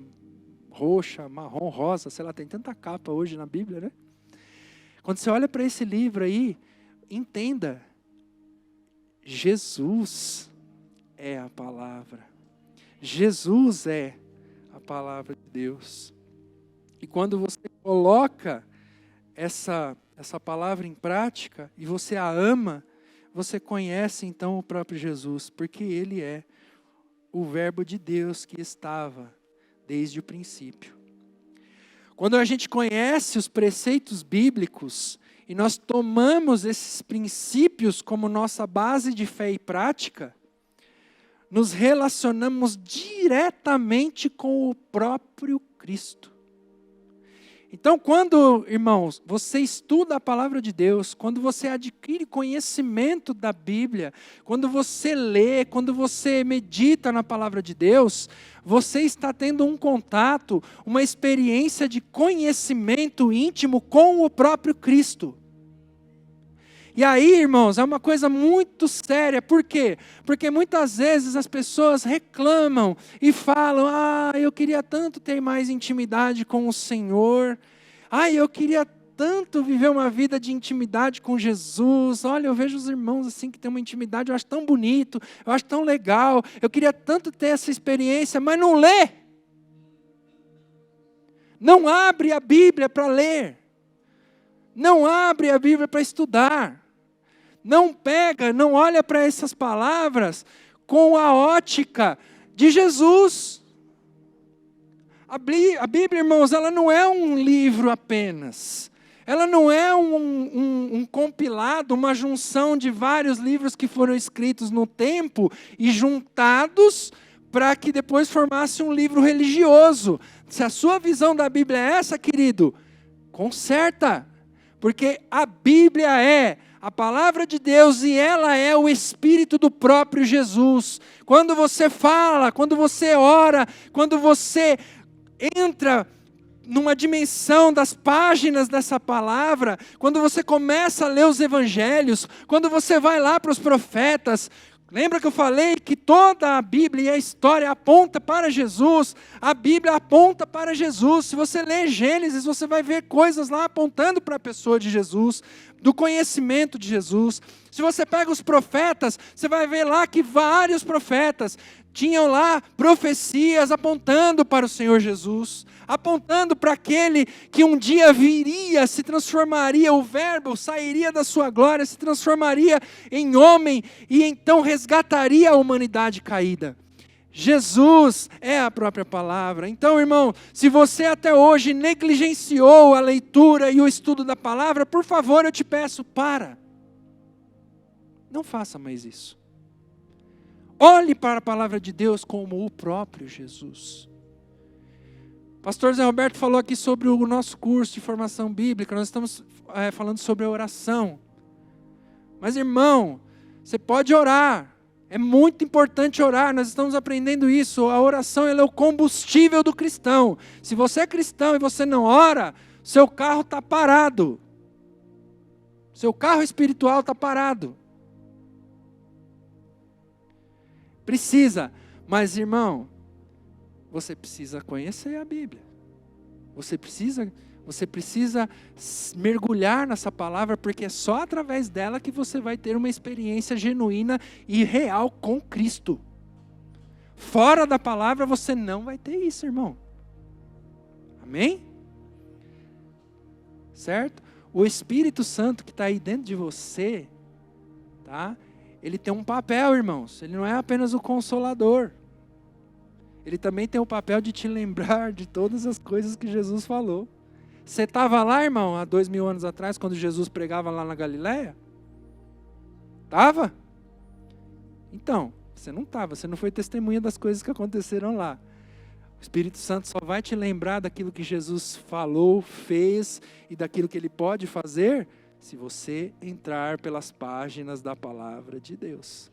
roxa, marrom, rosa, sei lá, tem tanta capa hoje na Bíblia, né? Quando você olha para esse livro aí, entenda, Jesus é a palavra. Jesus é a palavra de Deus. E quando você coloca essa palavra em prática e você a ama, você conhece então o próprio Jesus, porque Ele é o verbo de Deus que estava desde o princípio. Quando a gente conhece os preceitos bíblicos e nós tomamos esses princípios como nossa base de fé e prática, nos relacionamos diretamente com o próprio Cristo. Então, quando, irmãos, você estuda a palavra de Deus, quando você adquire conhecimento da Bíblia, quando você lê, quando você medita na palavra de Deus, você está tendo um contato, uma experiência de conhecimento íntimo com o próprio Cristo. E aí, irmãos, é uma coisa muito séria. Por quê? Porque muitas vezes as pessoas reclamam e falam, eu queria tanto ter mais intimidade com o Senhor. Eu queria tanto viver uma vida de intimidade com Jesus. Olha, eu vejo os irmãos assim que têm uma intimidade, eu acho tão bonito, eu acho tão legal. Eu queria tanto ter essa experiência, mas não lê. Não abre a Bíblia para ler. Não abre a Bíblia para estudar. Não pega, não olha para essas palavras com a ótica de Jesus. A Bíblia, irmãos, ela não é um livro apenas. Ela não é um compilado, uma junção de vários livros que foram escritos no tempo e juntados para que depois formasse um livro religioso. Se a sua visão da Bíblia é essa, querido, conserta. Porque a Bíblia é a palavra de Deus e ela é o Espírito do próprio Jesus. Quando você fala, quando você ora, quando você entra numa dimensão das páginas dessa palavra, quando você começa a ler os evangelhos, quando você vai lá para os profetas, lembra que eu falei que toda a Bíblia e a história aponta para Jesus? A Bíblia aponta para Jesus. Se você ler Gênesis, você vai ver coisas lá apontando para a pessoa de Jesus, do conhecimento de Jesus. Se você pega os profetas, você vai ver lá que vários profetas tinham lá profecias apontando para o Senhor Jesus, apontando para aquele que um dia viria, se transformaria, o verbo sairia da sua glória, se transformaria em homem e então resgataria a humanidade caída. Jesus é a própria palavra. Então, irmão, se você até hoje negligenciou a leitura e o estudo da palavra, por favor, eu te peço, para. Não faça mais isso. Olhe para a palavra de Deus como o próprio Jesus. Pastor Zé Roberto falou aqui sobre o nosso curso de formação bíblica. Nós estamos falando sobre a oração. Mas, irmão, você pode orar. É muito importante orar. Nós estamos aprendendo isso. A oração ela é o combustível do cristão. Se você é cristão e você não ora, seu carro está parado. Seu carro espiritual está parado. Precisa, mas irmão, você precisa conhecer a Bíblia. Você precisa mergulhar nessa palavra, porque é só através dela que você vai ter uma experiência genuína e real com Cristo. Fora da palavra você não vai ter isso, irmão. Amém? Certo? O Espírito Santo que está aí dentro de você, tá? Ele tem um papel, irmãos. Ele não é apenas o consolador. Ele também tem o papel de te lembrar de todas as coisas que Jesus falou. Você estava lá, irmão, há 2000 anos atrás, quando Jesus pregava lá na Galileia? Estava? Então, você não estava, você não foi testemunha das coisas que aconteceram lá. O Espírito Santo só vai te lembrar daquilo que Jesus falou, fez e daquilo que Ele pode fazer, se você entrar pelas páginas da palavra de Deus.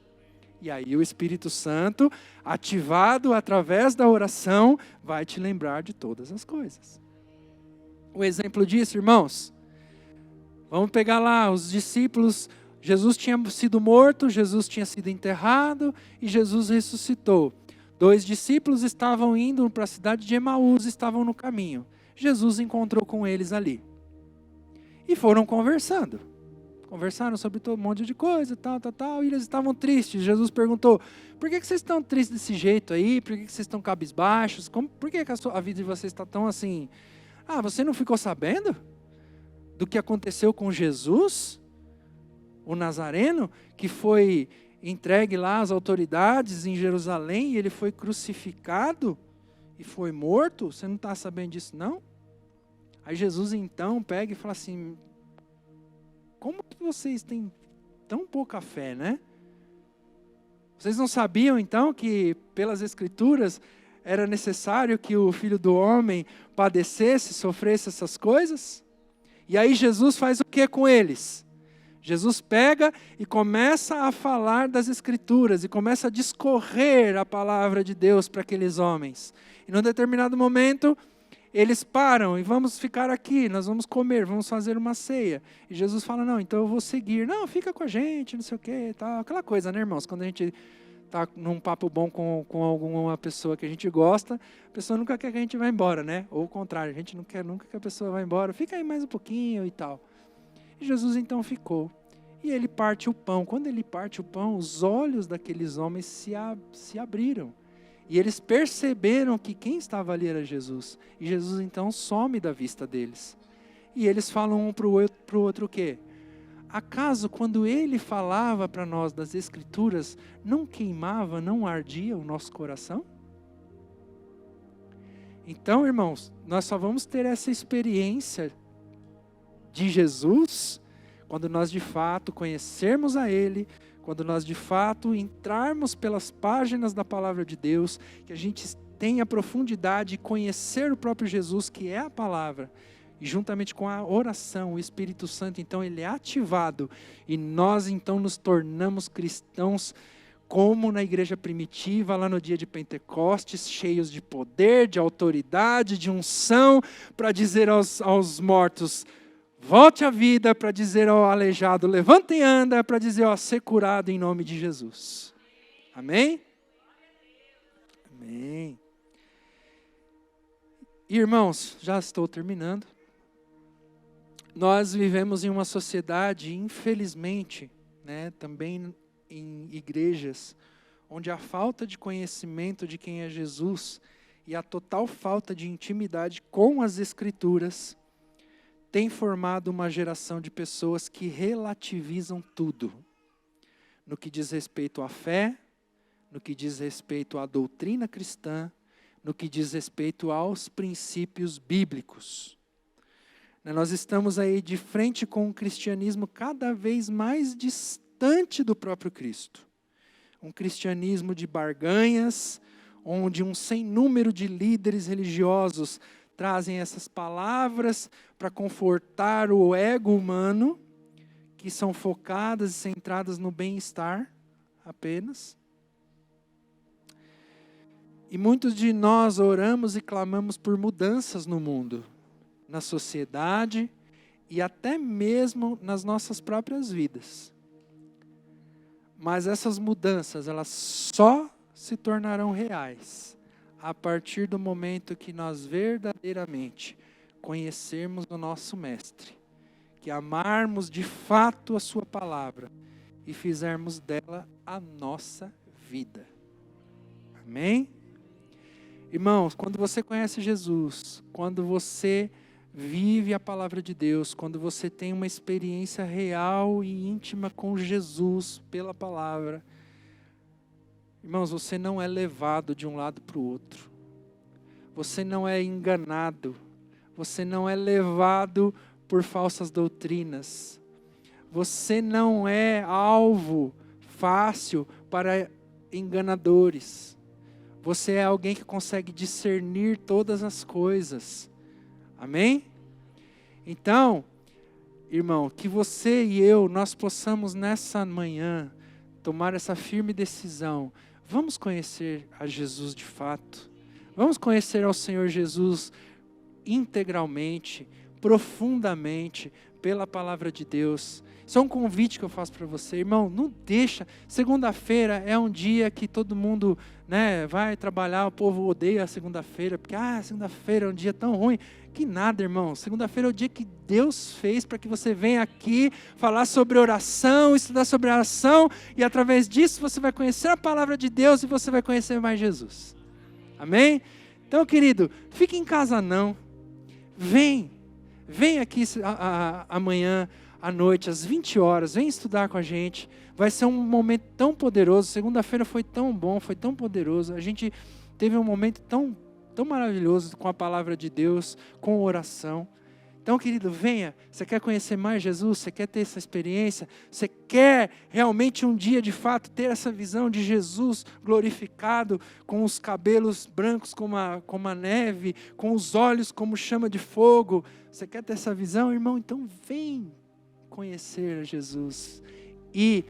E aí o Espírito Santo, ativado através da oração, vai te lembrar de todas as coisas. O exemplo disso, irmãos, vamos pegar lá os discípulos. Jesus tinha sido morto, Jesus tinha sido enterrado e Jesus ressuscitou. 2 discípulos estavam indo para a cidade de Emaús, estavam no caminho. Jesus encontrou com eles ali. E foram conversando. Conversaram sobre todo um monte de coisa, tal, e eles estavam tristes. Jesus perguntou, por que vocês estão tristes desse jeito aí? Por que vocês estão cabisbaixos? Por que a vida de vocês está tão assim? Ah, você não ficou sabendo do que aconteceu com Jesus, o Nazareno, que foi entregue lá às autoridades em Jerusalém, e ele foi crucificado e foi morto? Você não está sabendo disso, não? Aí Jesus então pega e fala assim, como que vocês têm tão pouca fé, né? Vocês não sabiam então que pelas Escrituras era necessário que o Filho do Homem padecesse, sofresse essas coisas? E aí Jesus faz o que com eles? Jesus pega e começa a falar das Escrituras e começa a discorrer a palavra de Deus para aqueles homens. E num determinado momento, eles param e vamos ficar aqui, nós vamos comer, vamos fazer uma ceia. E Jesus fala, não, então eu vou seguir. Não, fica com a gente, não sei o que, tal. Aquela coisa, né, irmãos? Quando a gente está num papo bom com alguma pessoa que a gente gosta, a pessoa nunca quer que a gente vá embora, né? Ou o contrário, a gente não quer nunca que a pessoa vá embora. Fica aí mais um pouquinho e tal. E Jesus então ficou. E ele parte o pão. Quando ele parte o pão, os olhos daqueles homens se abriram. E eles perceberam que quem estava ali era Jesus. E Jesus então some da vista deles. E eles falam um para o outro o quê? Acaso quando ele falava para nós das Escrituras, não queimava, não ardia o nosso coração? Então, irmãos, nós só vamos ter essa experiência de Jesus quando nós de fato conhecermos a Ele, quando nós de fato entrarmos pelas páginas da palavra de Deus, que a gente tenha profundidade de conhecer o próprio Jesus, que é a palavra, e juntamente com a oração, o Espírito Santo, então ele é ativado, e nós então nos tornamos cristãos, como na igreja primitiva, lá no dia de Pentecostes, cheios de poder, de autoridade, de unção, para dizer aos mortos, volte à vida, para dizer ao aleijado, levanta e anda, para dizer, ó, ser curado em nome de Jesus. Amém? Amém. Irmãos, já estou terminando. Nós vivemos em uma sociedade, infelizmente, né, também em igrejas, onde a falta de conhecimento de quem é Jesus e a total falta de intimidade com as Escrituras tem formado uma geração de pessoas que relativizam tudo, no que diz respeito à fé, no que diz respeito à doutrina cristã, no que diz respeito aos princípios bíblicos. Nós estamos aí de frente com um cristianismo cada vez mais distante do próprio Cristo. Um cristianismo de barganhas, onde um sem número de líderes religiosos trazem essas palavras para confortar o ego humano, que são focadas e centradas no bem-estar apenas. E muitos de nós oramos e clamamos por mudanças no mundo, na sociedade e até mesmo nas nossas próprias vidas. Mas essas mudanças, elas só se tornarão reais a partir do momento que nós verdadeiramente conhecermos o nosso Mestre, que amarmos de fato a sua palavra e fizermos dela a nossa vida. Amém? Irmãos, quando você conhece Jesus, quando você vive a palavra de Deus, quando você tem uma experiência real e íntima com Jesus pela palavra, irmãos, você não é levado de um lado para o outro. Você não é enganado. Você não é levado por falsas doutrinas. Você não é alvo fácil para enganadores. Você é alguém que consegue discernir todas as coisas. Amém? Então, irmão, que você e eu, nós possamos nessa manhã tomar essa firme decisão. Vamos conhecer a Jesus de fato. Vamos conhecer ao Senhor Jesus integralmente, profundamente, pela palavra de Deus. Isso é um convite que eu faço para você, irmão. Não deixa. Segunda-feira é um dia que todo mundo, né, vai trabalhar. O povo odeia a segunda-feira, porque segunda-feira é um dia tão ruim. Que nada, irmão. Segunda-feira é o dia que Deus fez para que você venha aqui falar sobre oração, estudar sobre oração, e através disso você vai conhecer a palavra de Deus e você vai conhecer mais Jesus. Amém? Então, querido, fique em casa não. Vem aqui amanhã à noite, às 20 horas, vem estudar com a gente. Vai ser um momento tão poderoso. Segunda-feira foi tão bom, foi tão poderoso. A gente teve um momento tão maravilhoso com a palavra de Deus, com oração. Então, querido, venha. Você quer conhecer mais Jesus? Você quer ter essa experiência? Você quer realmente um dia, de fato, ter essa visão de Jesus glorificado, com os cabelos brancos como a neve, com os olhos como chama de fogo? Você quer ter essa visão, irmão? Então, vem conhecer a Jesus. E,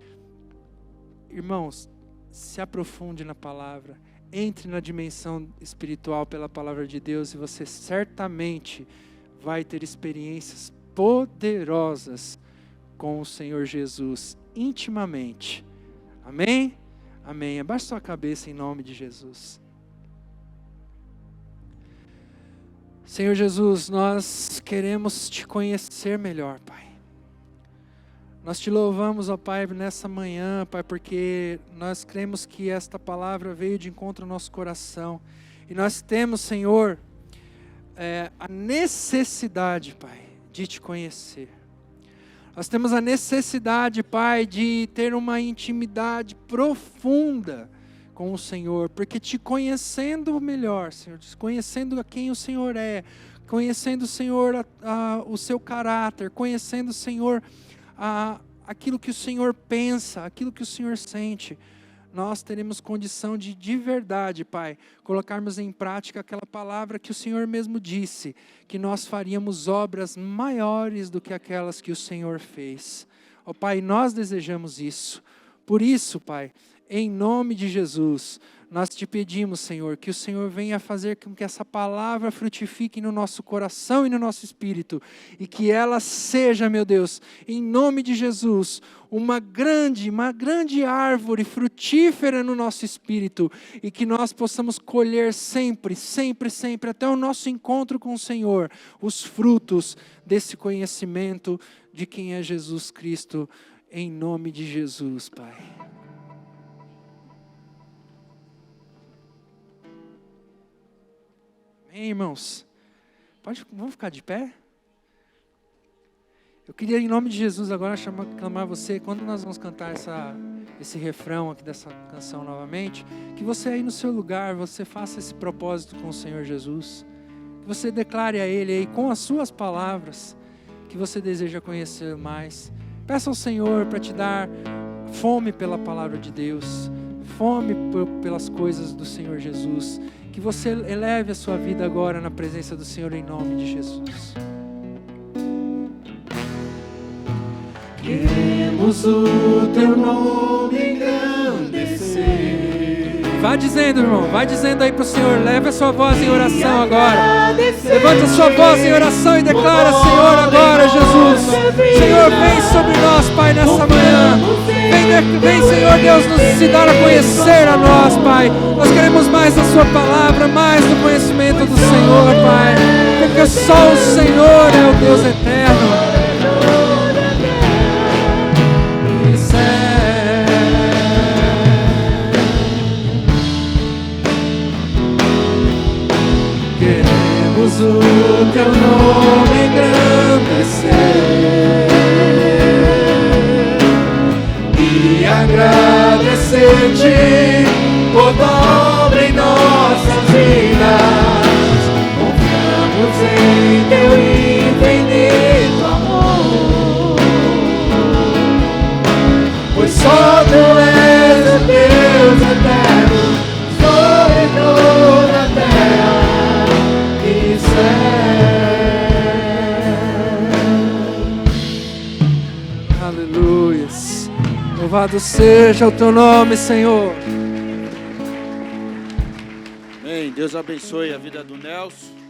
irmãos, se aprofunde na palavra. Entre na dimensão espiritual pela palavra de Deus e você certamente vai ter experiências poderosas com o Senhor Jesus, intimamente. Amém? Amém. Abaixe sua cabeça em nome de Jesus. Senhor Jesus, nós queremos te conhecer melhor, Pai. Nós te louvamos, ó Pai, nessa manhã, Pai, porque nós cremos que esta palavra veio de encontro ao nosso coração. E nós temos, Senhor, a necessidade, Pai, de te conhecer. Nós temos a necessidade, Pai, de ter uma intimidade profunda com o Senhor, porque te conhecendo melhor, Senhor, te conhecendo a quem o Senhor é, conhecendo, Senhor, o seu caráter, conhecendo, Senhor, aquilo que o Senhor pensa, aquilo que o Senhor sente, nós teremos condição de verdade, Pai, colocarmos em prática aquela palavra que o Senhor mesmo disse, que nós faríamos obras maiores do que aquelas que o Senhor fez. Ó Pai, nós desejamos isso. Por isso, Pai, em nome de Jesus, nós te pedimos, Senhor, que o Senhor venha fazer com que essa palavra frutifique no nosso coração e no nosso espírito, e que ela seja, meu Deus, em nome de Jesus, uma grande árvore frutífera no nosso espírito, e que nós possamos colher sempre, até o nosso encontro com o Senhor, os frutos desse conhecimento de quem é Jesus Cristo, em nome de Jesus, Pai. Amém, irmãos? Vamos ficar de pé? Eu queria, em nome de Jesus, agora clamar você, quando nós vamos cantar esse refrão aqui dessa canção novamente, que você aí no seu lugar, você faça esse propósito com o Senhor Jesus, que você declare a Ele aí com as suas palavras, que você deseja conhecer mais. Peça ao Senhor para te dar fome pela palavra de Deus, fome pelas coisas do Senhor Jesus, que você eleve a sua vida agora na presença do Senhor em nome de Jesus. Queremos o teu nome engrandecer. Vai dizendo, irmão, vai dizendo aí para o Senhor, leve a sua voz em oração agora. Levanta a sua voz em oração e declara, Senhor, agora, Jesus. Senhor, vem sobre nós, Pai, nessa manhã. Vem, Senhor Deus, nos ensinar a conhecer a nós, Pai. Nós queremos mais da sua palavra, mais do conhecimento do Senhor, Pai. Porque só o Senhor é o Deus eterno. Queremos o teu nome engrandecer e agradecer-te por tua obra em nossas vidas. Confiamos em teu infinito amor, pois só tu és o Deus eterno sobre toda a terra e céu. Louvado seja o teu nome, Senhor. Amém. Deus abençoe a vida do Nelson.